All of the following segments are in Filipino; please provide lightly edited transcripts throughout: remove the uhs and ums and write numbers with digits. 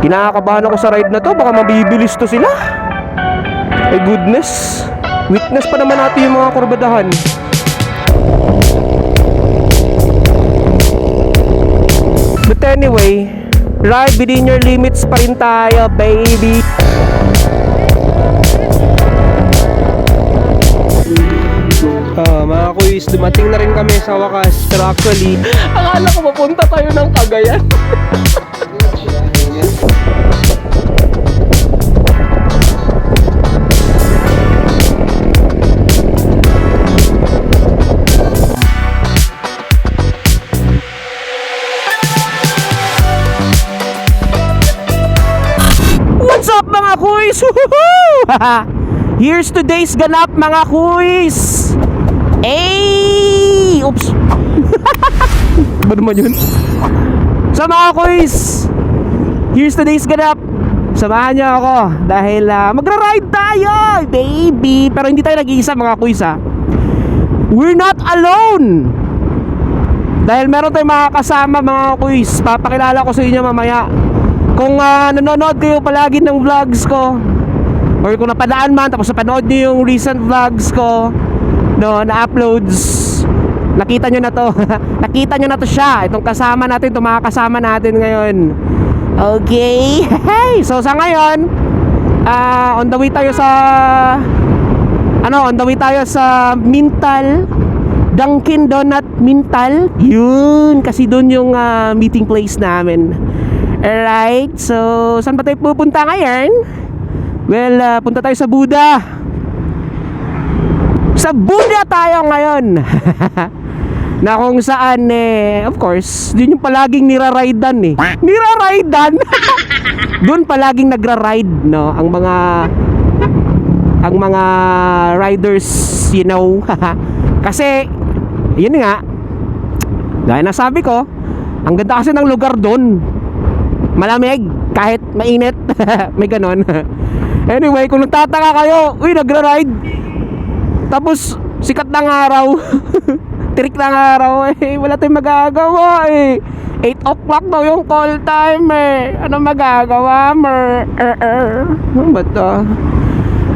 Kinakabahan ako sa ride na to. Baka mabibilis to sila. My goodness. Witness pa naman natin yung mga kurbadahan. But anyway, ride within your limits pa rin tayo, baby. Mga kuis, dumating na rin kami sa wakas. Pero actually, akala ko mapunta tayo ng Cagayan. What's up mga kuis? Here's today's ganap mga kuis. Ay! Oops! Ba naman yun? So mga kuis, here's today's ganap. Samahan niyo ako dahil magra-ride tayo, baby. Pero hindi tayo nag-iisa mga kuis ha. We're not alone. Dahil meron tayong mga kasama mga kuis. Papakilala ko sa inyo mamaya. Kung nanonood kayo palagi ng vlogs ko, or kung napadaan man tapos napanood niyo yung recent vlogs ko na uploads, nakita nyo na to. Nakita nyo na to siya. Itong kasama natin, itong mga kasama natin ngayon. Okay. So sa ngayon, on the way tayo sa Mintal, Dunkin Donut Mintal. Yun, kasi doon yung meeting place namin. Alright, so saan ba tayo pupunta ngayon? Well, punta tayo sa Buddha. Sa Buddha tayo ngayon. Na kung saan of course, yun yung palaging niraridean Niraridean. Doon palaging nagra-ride, no, ang mga riders, you know. Kasi yun nga, gaya na sabi ko, ang ganda kasi ng lugar doon. Malamig, kahit mainit. May ganon. Anyway, kung nagtataka kayo, uy, nagra-ride, tapos sikat ng araw, tirik ng araw, wala tayong magagawa 8 o'clock daw yung call time Ano magagawa mo? Ano ba to?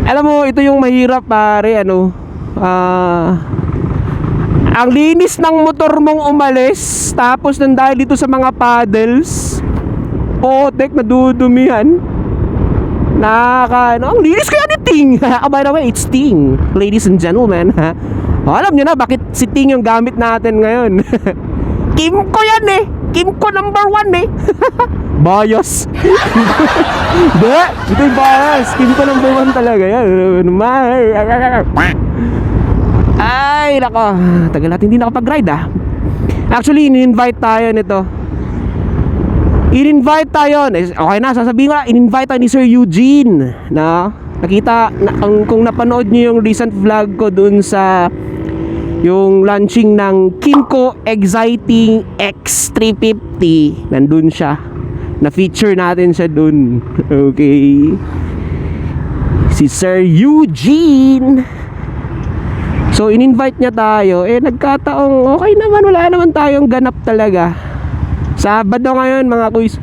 Alam mo, ito yung mahirap pare, ang linis ng motor mong umalis, tapos nandahil dito sa mga paddles, potek, nadudumihan. Ang linis kaya ni Ting. By the way, it's Ting, ladies and gentlemen. Alam nyo na bakit si Ting yung gamit natin ngayon. Kimco yan Kimco number 1 Bias. Ito yung bias. Kimco number 1 talaga yan. Ay, nako, tagal natin hindi nakapag-ride Actually, in-invite tayo nito. In-invite tayo. Okay na, sasabihin ko, in-invite tayo ni Sir Eugene. Nakita, kung napanood niyo yung recent vlog ko dun sa yung launching ng Kymco Exciting X350. Nandun siya. Na-feature natin siya dun. Okay. Si Sir Eugene. So, in-invite niya tayo. Nagkataong okay naman, wala naman tayong ganap talaga. Sabado ngayon mga kuis.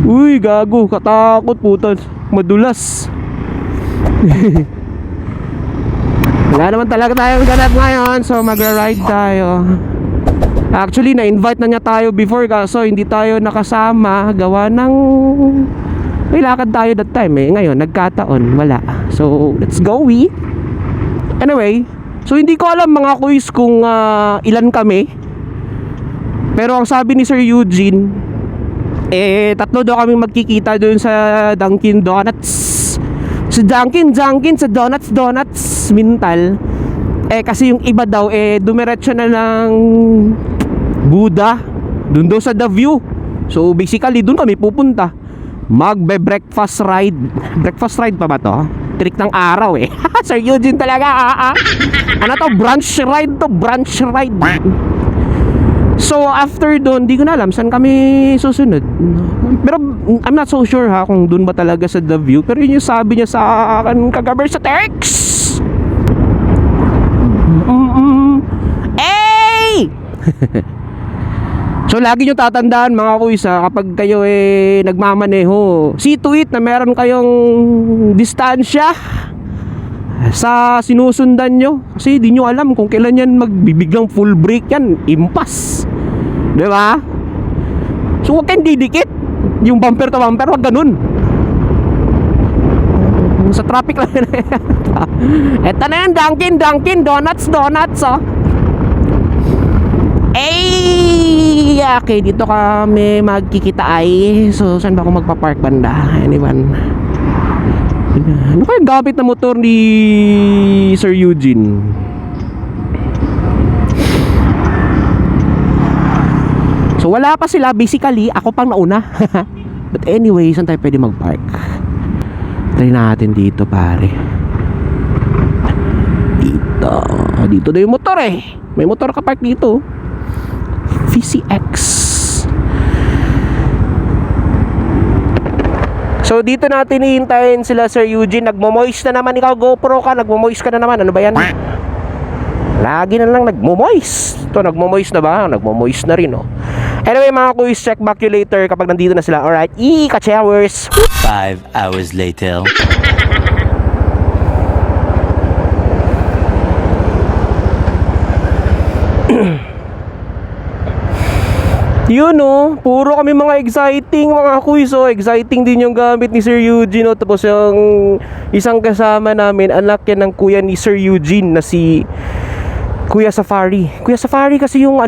Uy, gago, katakot putas. Madulas. Wala naman talaga tayong ganap ngayon, so magra-ride tayo. Actually, na-invite na niya tayo before, kaso hindi tayo nakasama. Gawa ng may lakad tayo that time Ngayon, nagkataon, wala. So, let's go Anyway, so hindi ko alam mga kuis kung ilan kami. Pero ang sabi ni Sir Eugene, tatlo daw kami magkikita doon sa Dunkin Donuts. Sa Donuts Mintal. Kasi yung iba daw dumiretso na ng Buddha, doon daw sa The View. So basically doon kami pupunta. Magbe-breakfast ride. Breakfast ride pa ba to? Trick ng araw Sir Eugene talaga. Ano to? Brunch ride to. Brunch ride. So after doon, di ko na alam saan kami susunod. Pero I'm not so sure kung doon ba talaga sa The View. Pero yun yung sabi niya sa akin kagabi sa text. So lagi nyo tatandaan mga kuys kapag kayo nagmamaneho, see to it na meron kayong distansya sa sinusundan nyo. Kasi di nyo alam kung kailan yan magbibiglang full brake yan. Impas, diba? So huwag kayong didikit. Yung bumper to bumper, huwag ganun. Sa traffic lang yun. Eto na yan, Dunkin, donuts oh. Okay, dito kami magkikita ay. So, saan ba ako magpa-park banda? Anyone? Ano kaya gamit na motor ni Sir Eugene? So, wala pa sila. Basically, ako pang nauna. But anyway, saan tayo pwede mag-park? Try natin dito, pare. Dito na yung motor eh. May motor ka park dito. VCX. So dito natin hihintayin sila Sir Eugene. Nagmo-moist na naman. Ikaw GoPro ka, nagmo-moist ka na naman. Ano ba yan? Lagi na lang nagmo-moist. Ito, nagmo-moist na ba? Nagmo-moist na rin, oh. Anyway mga kuys, check back you later kapag nandito na sila. Alright, ka-chowers. 5 hours later. Yun puro kami mga exciting mga kuys. Exciting din yung gamit ni Sir Eugene Tapos yung isang kasama namin, anak yan ng kuya ni Sir Eugene na si Kuya Safari. Kuya Safari kasi yung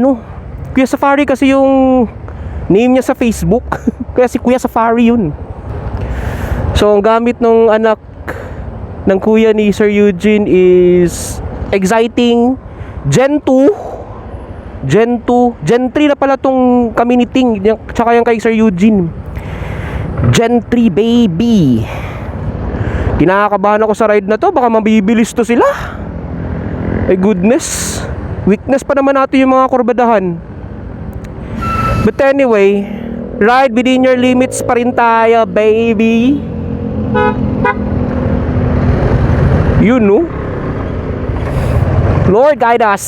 name niya sa Facebook. Kaya si Kuya Safari yun. So ang gamit ng anak ng kuya ni Sir Eugene is exciting Gen 2, Gen 3 na pala tong community, tsaka yung kay Sir Eugene. Gen 3 baby. Kinakabahan ako sa ride na to, baka mabibilis to sila. My goodness. Weakness pa naman natin yung mga kurbadahan. But anyway, ride within your limits pa rin tayo, baby. You know, Lord guide us.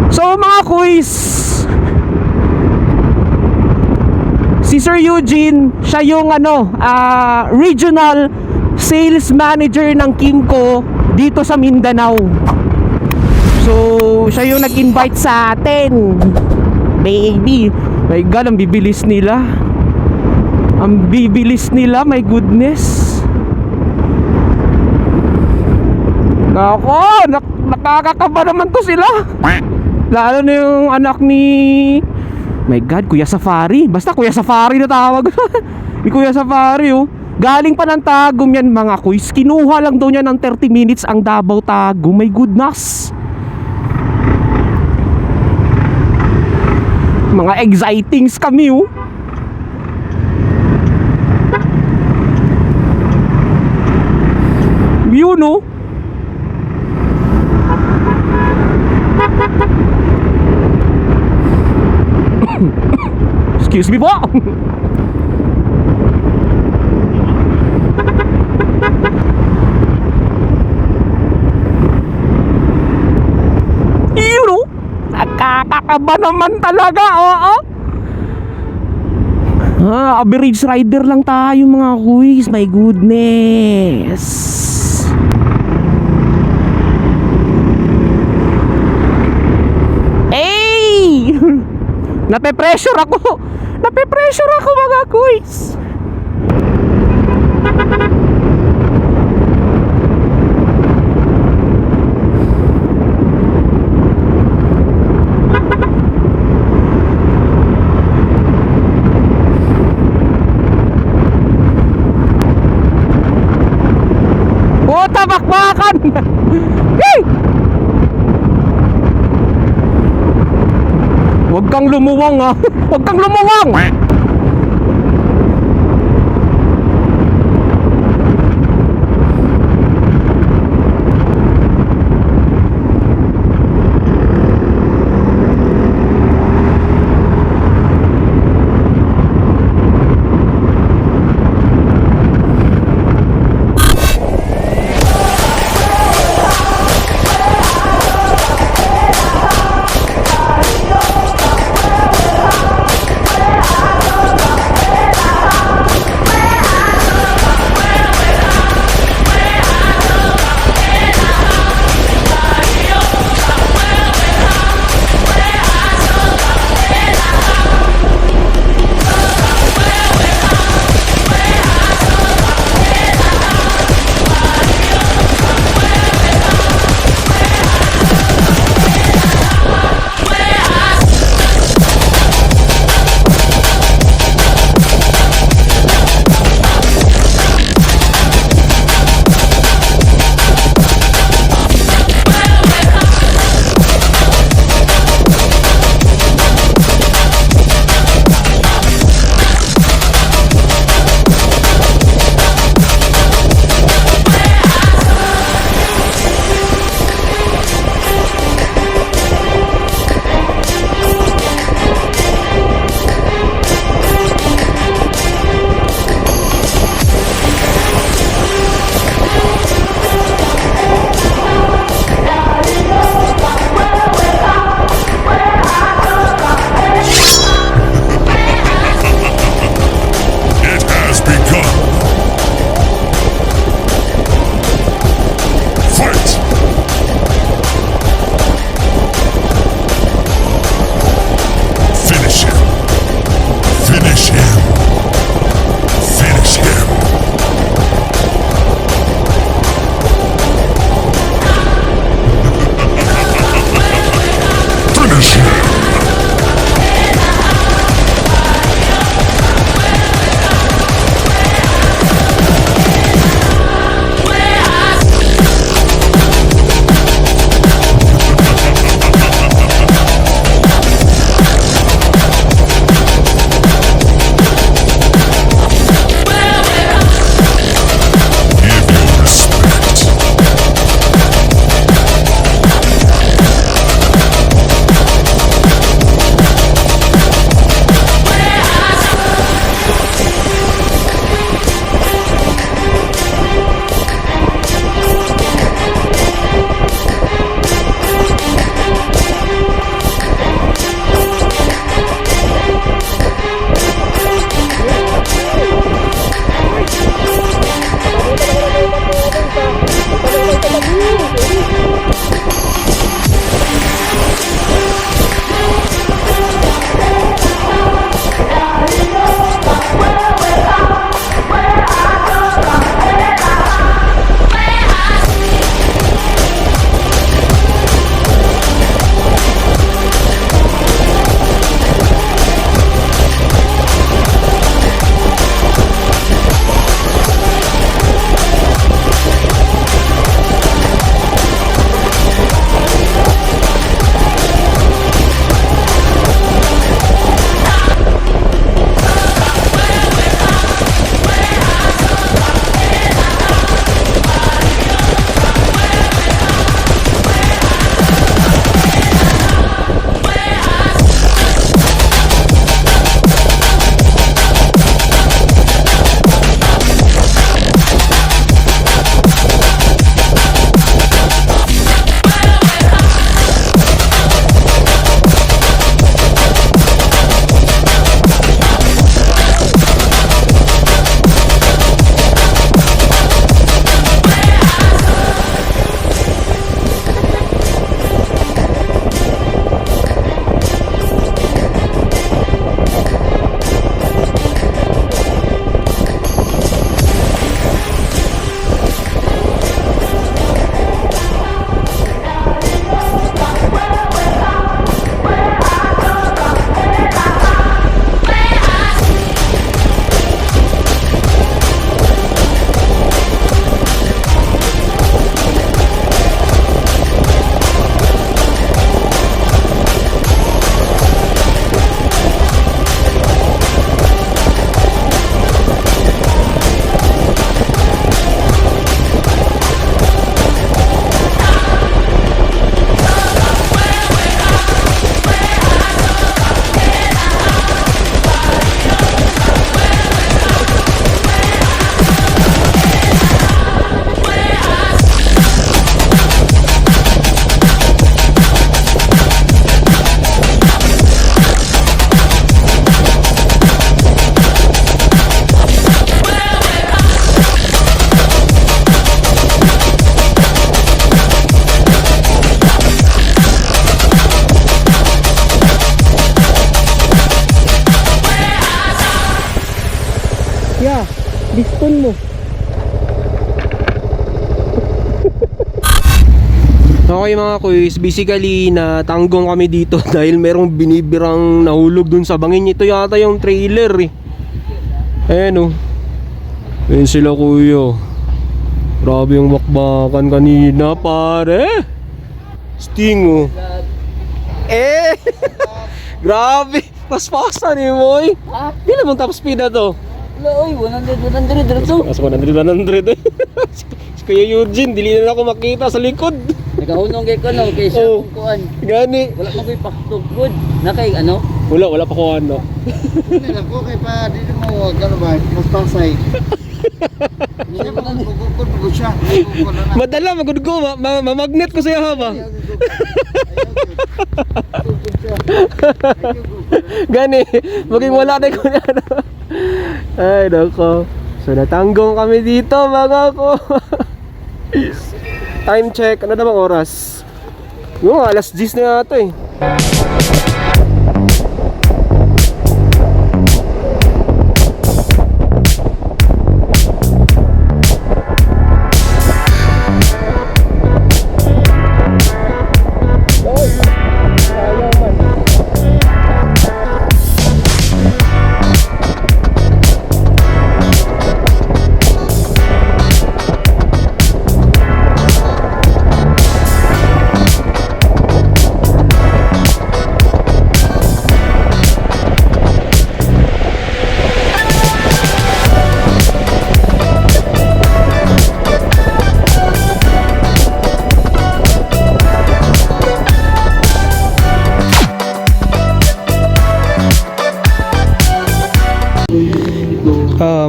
So mga kuys, si Sir Eugene, siya yung regional sales manager ng Kimco dito sa Mindanao. So siya yung nag-invite sa atin. Baby, my God, ang bibilis nila. My goodness. Nako, nakakakaba naman to sila. Lalo na yung anak ni, my God, Kuya Safari. Basta Kuya Safari na tawag. Ni Kuya Safari galing pa ng Tagum yan mga kuys. Kinuha lang daw niya ng 30 minutes ang Davao Tagum. My goodness. Mga excitings kami Yun Excuse me po. Nakakakaba naman talaga. Average rider lang tayo mga kuys. My goodness. Nape-pressure ako mga kuys. Tabakbakan. Hey! Huwag kang lumuwang Huwag kang lumuwang. piston mo. Okay mga kuys, basically natanggong kami dito dahil merong binibirang nahulog dun sa bangin. Ito yata yung trailer eh. Ayan o. Ayan sila kuya. Grabe yung bakbakan kanina pare. Sting o. Grabe. Paspasan eh moy. Di naman top speed na to. Oy, 100 diretso. Mas 100 eh. Si Kuya Eugene, dili na ako makita sa likod. Nagahunong kay ko no, kay siya Oh. kung kuan. Gani. Wala mo ko'y paktugod. Na kay ano? Wala pa ko ano. Hindi lang ko kay pa dito mo gano ba pastasay. Siya pa nagkukod ko siya. Nagkukod na. Madala magud ko, mamagnet ko sa iya ba. Gani, maging wala na ko ano. Ay nako. So natanggong kami dito mga ko. Time check, ano na bang oras? Yung alas 10 na yata eh.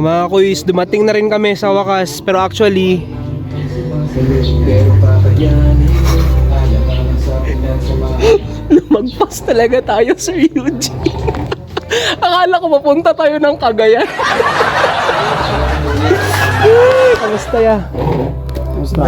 Mga kuys, dumating na rin kami sa wakas. Pero actually lumagpas talaga tayo, Sir Eugene. Akala ko mapunta tayo ng Cagayan. Kamusta ya? Kamusta?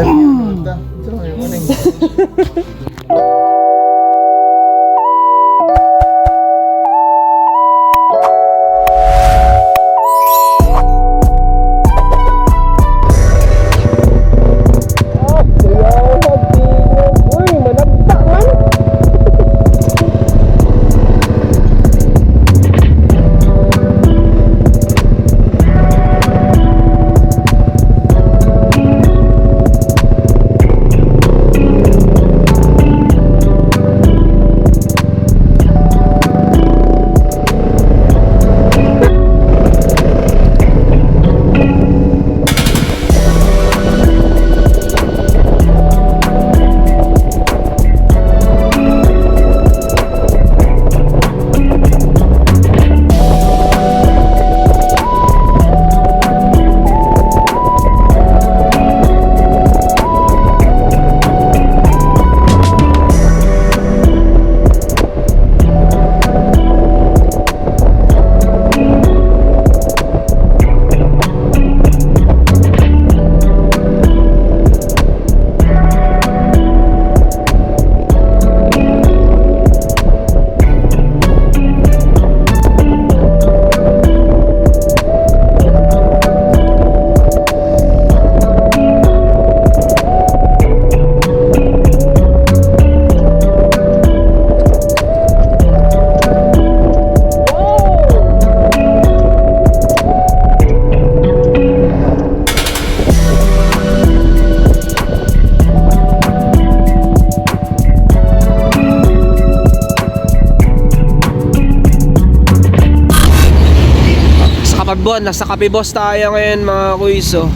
Nasa Kape Boss tayo ngayon mga kuys. So,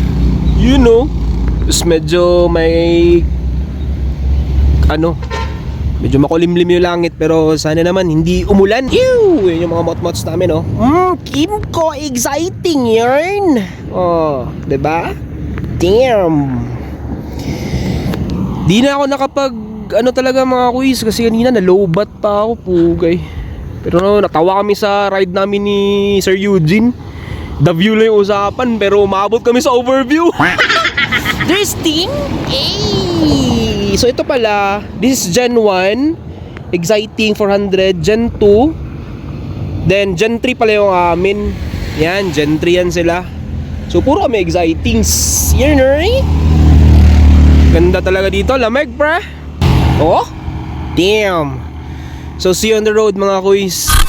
you know, just medyo may medyo makulimlim yung langit, pero sana naman hindi umulan. Ew! Yun yung mga motmots namin, oh. Kimco, exciting yarn. Oh, 'di ba? Damn. Di na ako nakapag talaga mga kuys kasi kanina nalobat pa ako, pugay. Pero natawa kami sa ride namin ni Sir Eugene. The view lang yung usapan, pero umabot kami sa overview. There's thing? So ito pala, this is Gen 1, exciting 400, Gen 2, then Gen 3 pala yung amin. Yan, Gen 3 yan sila. So puro kami excitings. Yan eh. Ganda talaga dito, lamig pre. Oh, damn. So see you on the road mga kuys.